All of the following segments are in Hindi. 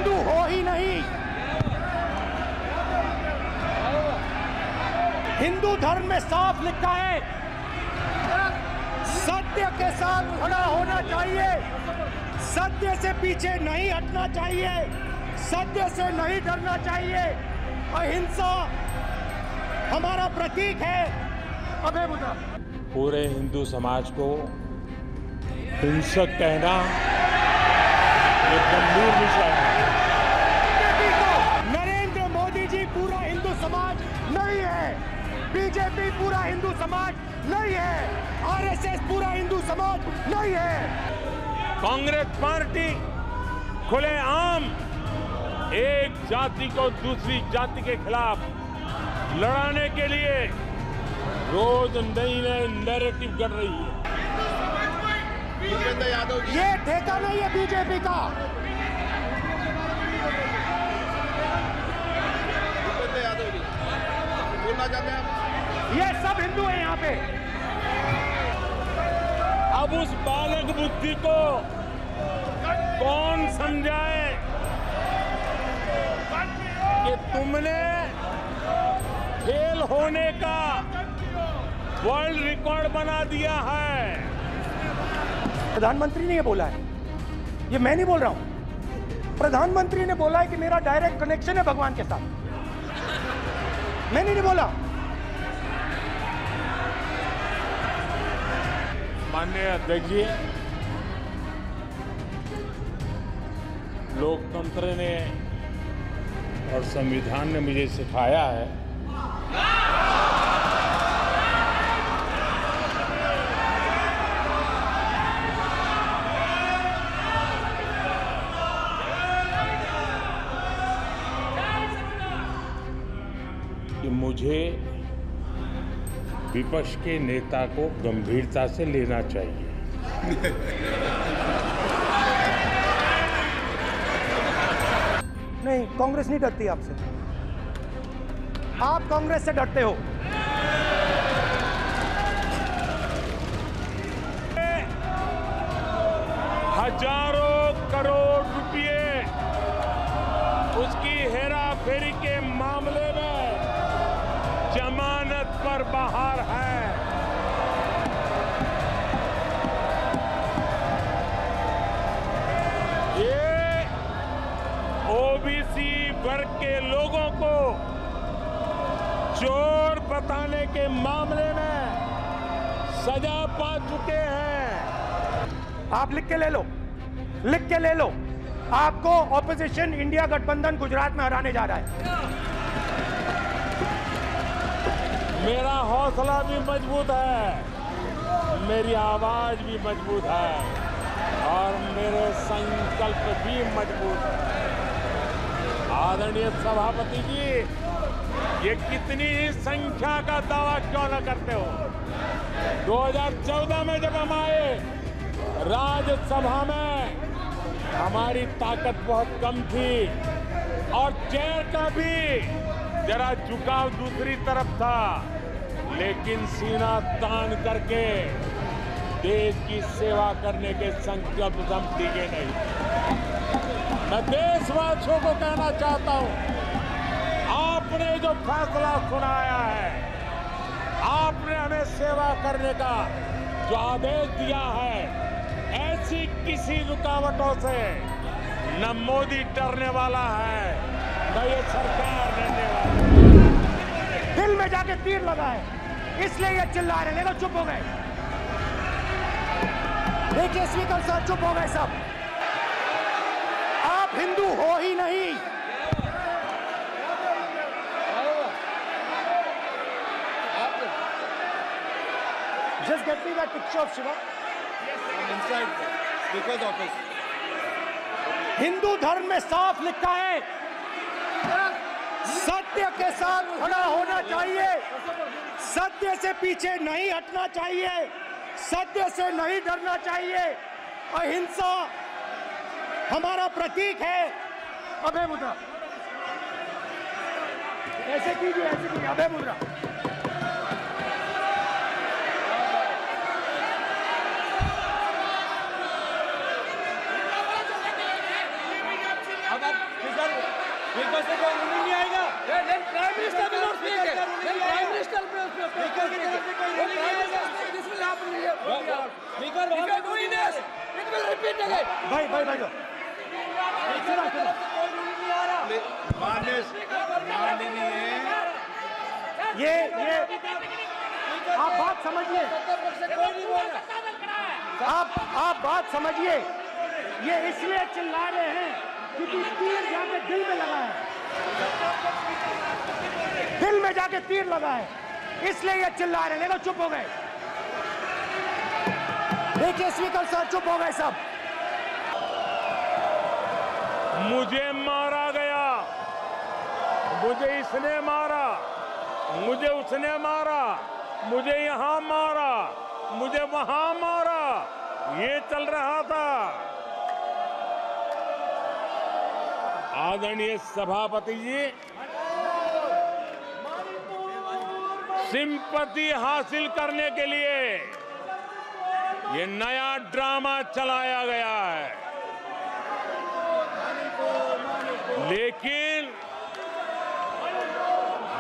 हिंदू हो ही नहीं। हिंदू धर्म में साफ लिखा है, सत्य के साथ खड़ा होना चाहिए, सत्य से पीछे नहीं हटना चाहिए, सत्य से नहीं डरना चाहिए। अहिंसा हमारा प्रतीक है। अभय मुद्रा। पूरे हिंदू समाज को हिंसक कहना ये गंभीर विषय है। नरेंद्र मोदी जी पूरा हिंदू समाज नहीं है, बीजेपी पूरा हिंदू समाज नहीं है, आरएसएस पूरा हिंदू समाज नहीं है। कांग्रेस पार्टी खुलेआम एक जाति को दूसरी जाति के खिलाफ लड़ाने के लिए रोज नई नई नैरेटिव कर रही है। ये ठेका नहीं है बीजेपी का। बोलना चाहते हैं ये सब हिंदू है यहाँ पे। अब उस बालक बुद्धि को कौन समझाए कि तुमने फेल होने का वर्ल्ड रिकॉर्ड बना दिया है। प्रधानमंत्री ने ये बोला है, ये मैं नहीं बोल रहा हूं। प्रधानमंत्री ने बोला है कि मेरा डायरेक्ट कनेक्शन है भगवान के साथ। मैंने नहीं बोला। माननीय अध्यक्ष जी, लोकतंत्र ने और संविधान ने मुझे सिखाया है कि मुझे विपक्ष के नेता को गंभीरता से लेना चाहिए। नहीं, कांग्रेस नहीं डरती आपसे, आप कांग्रेस से डरते हो। हजारों करोड़ रुपए उसकी हेराफेरी के मामले में जमानत पर बाहर है। ये ओबीसी वर्ग के लोगों को चोर बताने के मामले में सजा पा चुके हैं। आप लिख के ले लो, लिख के ले लो। आपको ऑपोजिशन इंडिया गठबंधन गुजरात में हराने जा रहा है। मेरा हौसला भी मजबूत है, मेरी आवाज भी मजबूत है और मेरे संकल्प भी मजबूत है। आदरणीय सभापति जी, ये कितनी ही संख्या का दावा क्यों न करते हो, 2014 में जब हम आए राज्यसभा में हमारी ताकत बहुत कम थी और चेयर का भी जरा झुकाव दूसरी तरफ था, लेकिन सीना तान करके देश की सेवा करने के संकल्प हम टिके नहीं। मैं देशवासियों को कहना चाहता हूं, आपने जो फैसला सुनाया है, आपने हमें सेवा करने का जो आदेश दिया है, ऐसी किसी रुकावटों से न मोदी डरने वाला है न ये सरकार डरने वाली है। दिल में जाके तीर लगा है, इसलिए ये चिल्ला रहे हैं। चुप हो गए, देखिए स्पीकर साहब, चुप हो गए सब। आप हिंदू हो ही नहीं। Just get me that picture of Shiva. Inside Speaker's office. Hindu धर्म में साफ लिखा है, सत्य के साथ खड़ा होना चाहिए, सत्य से पीछे नहीं हटना चाहिए, सत्य से नहीं डरना चाहिए। अहिंसा हमारा प्रतीक है। अभय मुद्रा, ऐसे कीजिए, ऐसे कीजिए। अभय मुद्रा। अब आप स्पीकर से कोई रूलिंग नहीं आएगा। Prime minister will not speak. Prime Minister will not speak. Speaker की तरफ से कोई रूलिंग नहीं आएगा। This will happen here. Speaker If you are doing this, it will repeat again. भाई कोई रूलिंग नहीं आ रहा। माननीय ये आप बात समझिए, कोई नहीं बोल रहा। आप बात समझिए। ये इसलिए चिल्ला रहे हैं क्योंकि तीर जाके दिल में लगा है, दिल में जाके तीर लगा है, इसलिए ये चिल्ला रहे हैं। नहीं तो चुप हो गए। देखिए स्पीकर साहब चुप हो गए सब। मुझे मारा गया, मुझे इसने मारा, मुझे उसने मारा, मुझे यहां मारा, मुझे वहां मारा, ये चल रहा था। आदरणीय सभापति जी, सिंपैथी हासिल करने के लिए ये नया ड्रामा चलाया गया है, लेकिन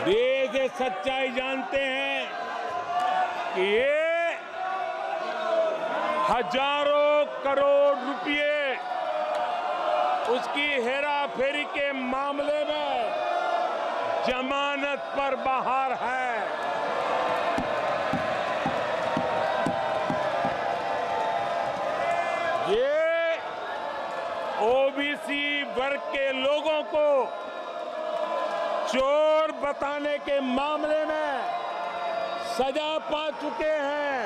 देश ये सच्चाई जानते हैं कि ये हजारों करोड़ रुपए उसकी हेराफेरी के मामले में जमानत पर बाहर है। ये ओबीसी वर्ग के लोगों को चोर बताने के मामले में सजा पा चुके हैं।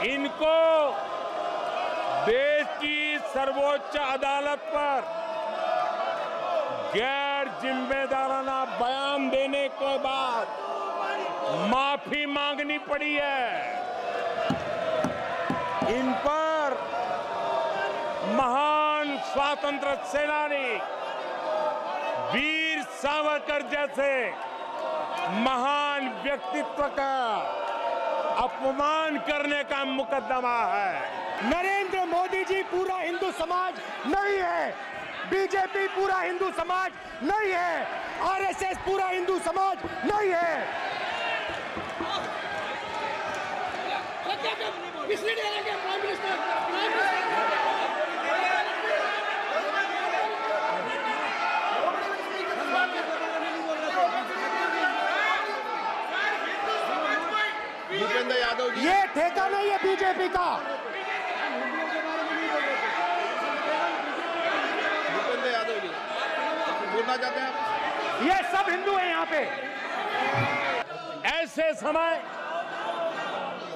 इनको देश की सर्वोच्च अदालत पर गैर जिम्मेदाराना बयान देने के बाद माफी मांगनी पड़ी है। इन पर महान स्वातंत्र सेनानी वीर सावरकर जैसे महान व्यक्तित्व का अपमान करने का मुकदमा है। नरेंद्र मोदी जी पूरा हिंदू समाज नहीं है, बीजेपी पूरा हिंदू समाज नहीं है, आरएसएस पूरा हिंदू समाज नहीं है। भूपेंद्र यादव जी, ये ठेका नहीं है बीजेपी का। भूपेंद्र यादव जी बोलना चाहते हैं आप? ये सब हिंदू हैं यहाँ पे। ऐसे समय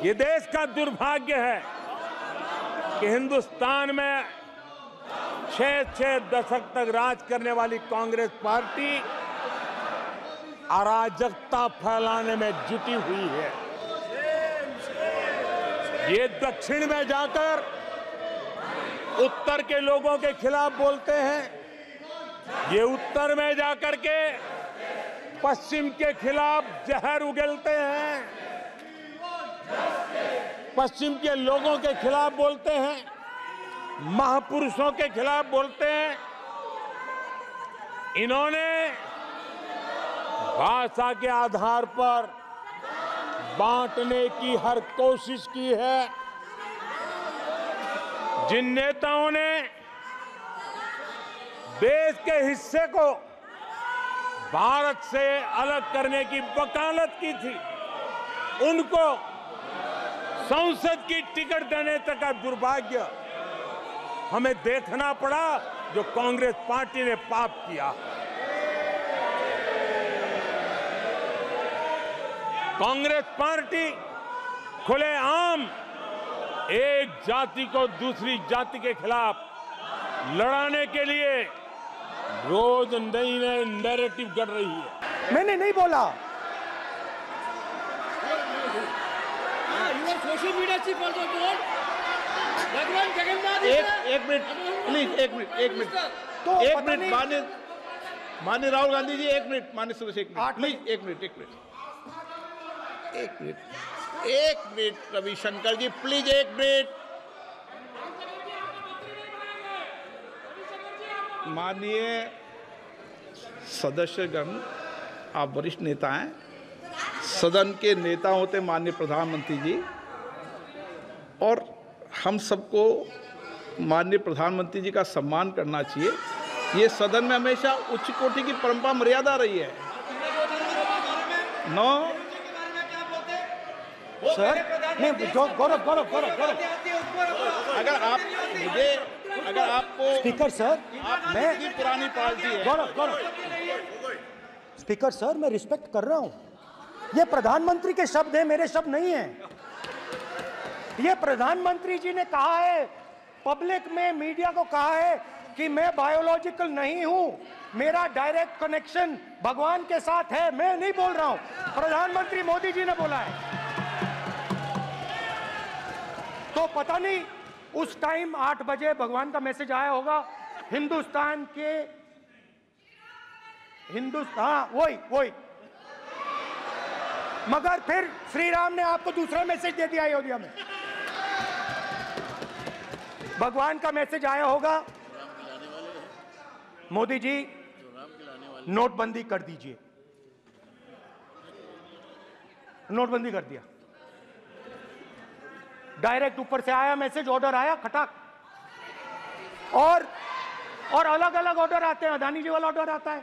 ये देश का दुर्भाग्य है कि हिंदुस्तान में 6 दशक तक राज करने वाली कांग्रेस पार्टी अराजकता फैलाने में जुटी हुई है। ये दक्षिण में जाकर उत्तर के लोगों के खिलाफ बोलते हैं, ये उत्तर में जाकर के पश्चिम के खिलाफ जहर उगलते हैं, पश्चिम के लोगों के खिलाफ बोलते हैं, महापुरुषों के खिलाफ बोलते हैं। इन्होंने भाषा के आधार पर बांटने की हर कोशिश की है। जिन नेताओं ने देश के हिस्से को भारत से अलग करने की वकालत की थी, उनको संसद की टिकट देने तक का दुर्भाग्य हमें देखना पड़ा, जो कांग्रेस पार्टी ने पाप किया। कांग्रेस पार्टी खुलेआम एक जाति को दूसरी जाति के खिलाफ लड़ाने के लिए रोज नई नई नैरेटिव गढ़ रही है। मैंने नहीं बोला। Your social media chief also told Bhagwan Jagannath is एक मिनट प्लीज, एक मिनट तो एक पता मिनट नहीं- माननीय राहुल गांधी जी, एक मिनट, माननीय सुरेश, एक मिनट 8 प्लीज, एक मिनट रविशंकर जी, प्लीज एक मिनट। माननीय सदस्यगण, आप वरिष्ठ नेता हैं, सदन के नेता होते माननीय प्रधानमंत्री जी, और हम सबको माननीय प्रधानमंत्री जी का सम्मान करना चाहिए। ये सदन में हमेशा उच्च कोटि की परंपरा मर्यादा रही है। नो सर, नहीं, गौरव गौरव गौरव गौरव अगर आपको स्पीकर सर, मैं आपकी पुरानी पार्टी है। गौरव गौरव स्पीकर सर, मैं रिस्पेक्ट कर रहा हूं। ये प्रधानमंत्री के शब्द हैं, मेरे शब्द नहीं हैं। ये प्रधानमंत्री जी ने कहा है, पब्लिक में मीडिया को कहा है कि मैं बायोलॉजिकल नहीं हूं, मेरा डायरेक्ट कनेक्शन भगवान के साथ है। मैं नहीं बोल रहा हूं, प्रधानमंत्री मोदी जी ने बोला है। तो पता नहीं उस टाइम 8 बजे भगवान का मैसेज आया होगा हिंदुस्तान, वही मगर फिर श्री राम ने आपको दूसरा मैसेज दे दिया अयोध्या में। भगवान का मैसेज आया होगा, मोदी जी नोटबंदी कर दीजिए। नोटबंदी कर दिया, डायरेक्ट ऊपर से आया मैसेज, ऑर्डर आया खटाक। और अलग अलग ऑर्डर आते हैं। अदानी जी वाला ऑर्डर आता है,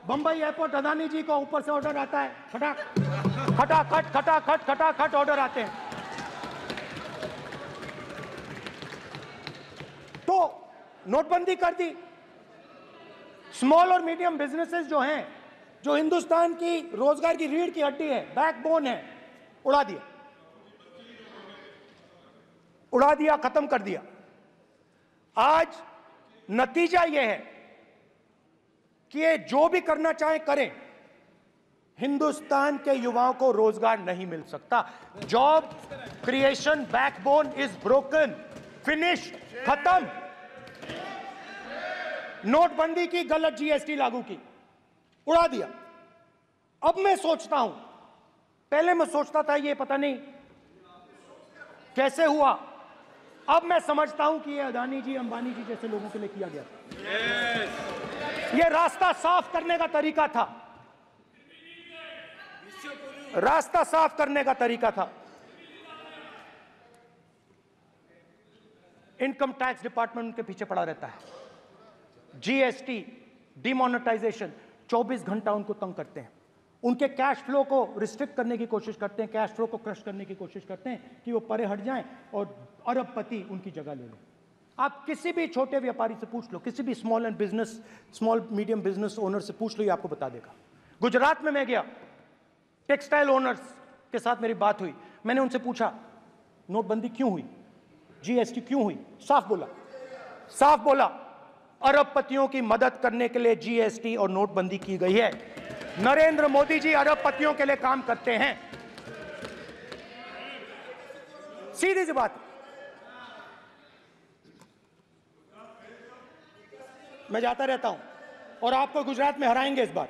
बंबई एयरपोर्ट अदानी जी को ऊपर से ऑर्डर आता है, खटाक खटाखट खटाखट खटाखट ऑर्डर आते हैं। तो नोटबंदी कर दी। स्मॉल और मीडियम बिजनेसेस जो हैं, जो हिंदुस्तान की रोजगार की रीढ़ की हड्डी है, बैकबोन है, उड़ा दिया, खत्म कर दिया। आज नतीजा यह है कि ये जो भी करना चाहे करें, हिंदुस्तान के युवाओं को रोजगार नहीं मिल सकता। Job creation backbone is broken, finish, खत्म। नोटबंदी की, गलत जीएसटी लागू की, उड़ा दिया। अब मैं सोचता हूं, पहले मैं सोचता था ये पता नहीं कैसे हुआ, अब मैं समझता हूं कि ये अदानी जी, अंबानी जी जैसे लोगों के लिए किया गया था। ये रास्ता साफ करने का तरीका था, रास्ता साफ करने का तरीका था। इनकम टैक्स डिपार्टमेंट उनके पीछे पड़ा रहता है। जीएसटी, डिमोनेटाइजेशन, 24 घंटा उनको तंग करते हैं। उनके कैश फ्लो को रिस्ट्रिक्ट करने की कोशिश करते हैं, कैश फ्लो को क्रश करने की कोशिश करते हैं कि वो परे हट जाएं और अरबपति उनकी जगह ले लें। आप किसी भी छोटे व्यापारी से पूछ लो, किसी भी स्मॉल मीडियम बिजनेस ओनर से पूछ लो, ये आपको बता देगा। गुजरात में मैं गया, टेक्सटाइल ओनर्स के साथ मेरी बात हुई। मैंने उनसे पूछा नोटबंदी क्यों हुई, जीएसटी क्यों हुई? साफ बोला अरबपतियों की मदद करने के लिए जीएसटी और नोटबंदी की गई है। नरेंद्र मोदी जी अरबपतियों के लिए काम करते हैं, सीधी सी बात। मैं जाता रहता हूं और आपको गुजरात में हराएंगे इस बार।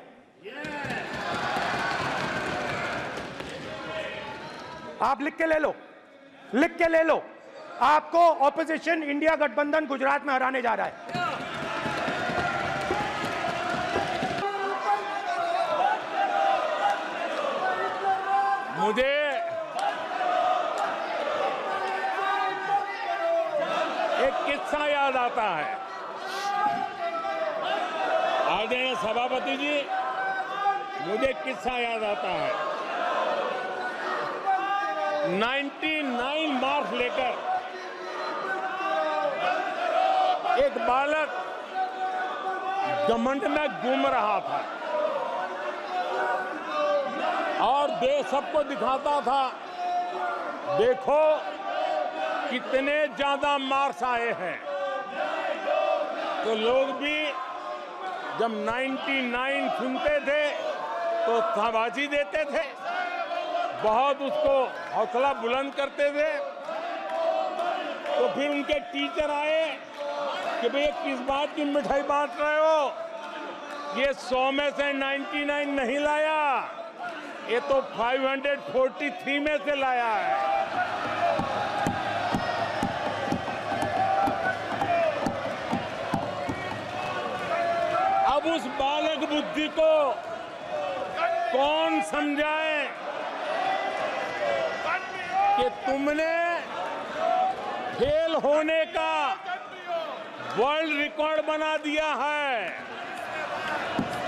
आप लिख के ले लो, आपको ऑपोजिशन इंडिया गठबंधन गुजरात में हराने जा रहा है। मुझे एक किस्सा याद आता है। आदरणीय सभापति जी, मुझे एक किस्सा याद आता है। 99 मार्क्स लेकर एक बालक घमंड में घूम रहा था और देश सबको दिखाता था, देखो कितने ज्यादा मार्क्स आए हैं। तो लोग भी जब 99 सुनते थे तो शाबाशी देते थे, बहुत उसको हौसला बुलंद करते थे। तो फिर उनके टीचर आए कि भैया किस बात की मिठाई बांट रहे हो, ये 100 में से 99 नहीं लाया, ये तो 543 में से लाया है। अब उस बालक बुद्धि को कौन समझाए कि तुमने फेल होने का वर्ल्ड रिकॉर्ड बना दिया है।